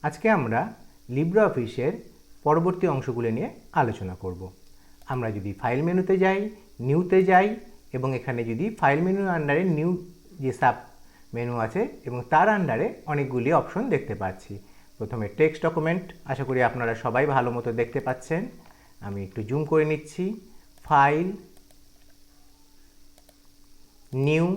আজকে আমরা লিব্রিঅফিসের পরবর্তী অংশগুলো নিয়ে আলোচনা করব। আমরা যদি ফাইল মেনুতে যাই, নিউতে যাই এবং এখানে যদি ফাইল মেনুর আন্ডারে নিউ যে সাব মেনু আছে এবং তার আন্ডারে অনেকগুলি অপশন দেখতে পাচ্ছি। প্রথমে টেক্সট ডকুমেন্ট, আশা করি আপনারা সবাই ভালো মতো দেখতে পাচ্ছেন। আমি একটু জুম করে নিচ্ছি। File, new,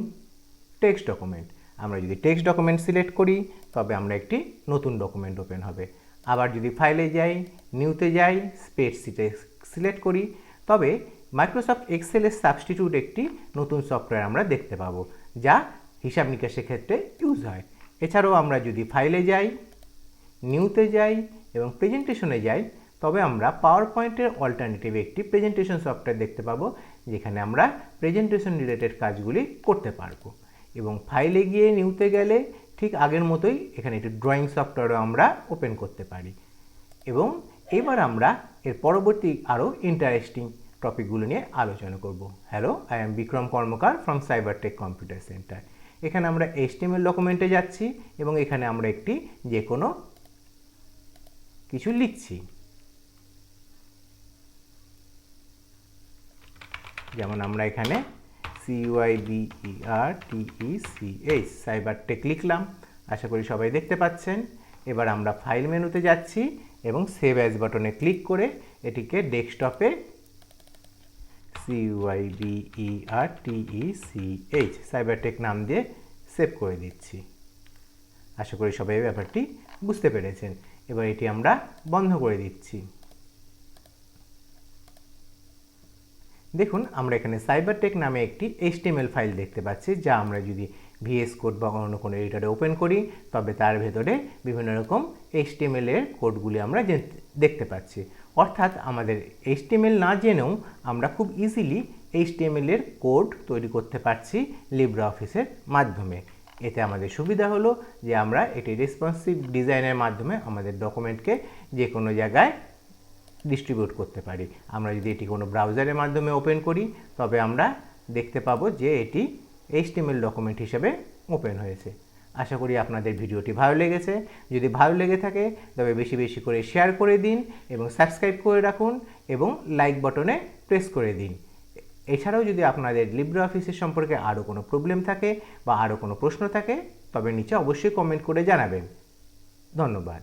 text document. আমরা যদি টেক্সট ডকুমেন্ট সিলেক্ট করি তবে আমরা একটি নতুন ডকুমেন্ট ওপেন হবে। আবার যদি ফাইলে যাই, নিউতে যাই, স্প্রেডশিটে সিলেক্ট করি তবে মাইক্রোসফট এক্সেলের সাবস্টিটিউট একটি নতুন সফটওয়্যার আমরা দেখতে পাবো, যা হিসাব নিকাশের ক্ষেত্রে ইউজ হয়। এছাড়াও আমরা যদি ফাইলে যাই, নিউতে যাই এবং প্রেজেন্টেশনে যাই তবে আমরা পাওয়ার পয়েন্টের অল্টারনেটিভ একটি প্রেজেন্টেশন সফটওয়্যার দেখতে পাবো, যেখানে আমরা প্রেজেন্টেশন রিলেটেড কাজগুলি করতে পারবো। এবং ফাইলে গিয়ে নিউতে গেলে ঠিক আগের মতোই এখানে একটি ড্রয়িং সফটওয়্যারও আমরা ওপেন করতে পারি। এবং এবার আমরা এর পরবর্তী আরও ইন্টারেস্টিং টপিকগুলো নিয়ে আলোচনা করব। Hello, I am Bikram Karmakar from Cybertech computer centre. এখানে আমরা HTML ডকুমেন্টে যাচ্ছি এবং এখানে আমরা একটি যে কোনো কিছু লিখছি। যেমন আমরা এখানে CYBERTECH সাইবারটেক লিখলাম, আশা করি সবাই দেখতে পাচ্ছেন। এবার আমরা ফাইল মেনুতে যাচ্ছি এবং সেভ অ্যাজ বাটনে ক্লিক করে এটিকে ডেস্কটপে CYBERTECH সাইবারটেক নাম দিয়ে সেভ করে দিচ্ছি। আশা করি সবাই ব্যাপারটি বুঝতে পেরেছেন। এবার এটি আমরা বন্ধ করে দিচ্ছি। দেখুন, আমরা এখানে সাইবারটেক নামে একটি HTML ফাইল দেখতে পাচ্ছি, যা আমরা যদি VS কোড বা অন্য কোনো এডিটরে ওপেন করি তবে তার ভেতরে বিভিন্ন রকম HTML এর কোডগুলি আমরা দেখতে পাচ্ছি। অর্থাৎ আমাদের HTML না জেনেও আমরা খুব ইজিলি HTML এর কোড তৈরি করতে পারছি লিব্রিঅফিসের মাধ্যমে। এতে আমাদের সুবিধা হলো যে আমরা এটি রেসপন্সিভ ডিজাইনের মাধ্যমে আমাদের ডকুমেন্টকে যে কোনো জায়গায় ডিস্ট্রিবিউট করতে পারি। আমরা যদি এটি কোনো ব্রাউজারের মাধ্যমে ওপেন করি তবে আমরা দেখতে পাবো যে এটি HTML ডকুমেন্ট হিসেবে ওপেন হয়েছে। আশা করি আপনাদের ভিডিওটি ভালো লেগেছে। যদি ভালো লেগে থাকে তবে বেশি বেশি করে শেয়ার করে দিন এবং সাবস্ক্রাইব করে রাখুন এবং লাইক বাটনে প্রেস করে দিন। এছাড়াও যদি আপনাদের লিব্রিঅফিসের সম্পর্কে আরও কোনো প্রবলেম থাকে বা আরও কোনো প্রশ্ন থাকে তবে নিচে অবশ্যই কমেন্ট করে জানাবেন। ধন্যবাদ।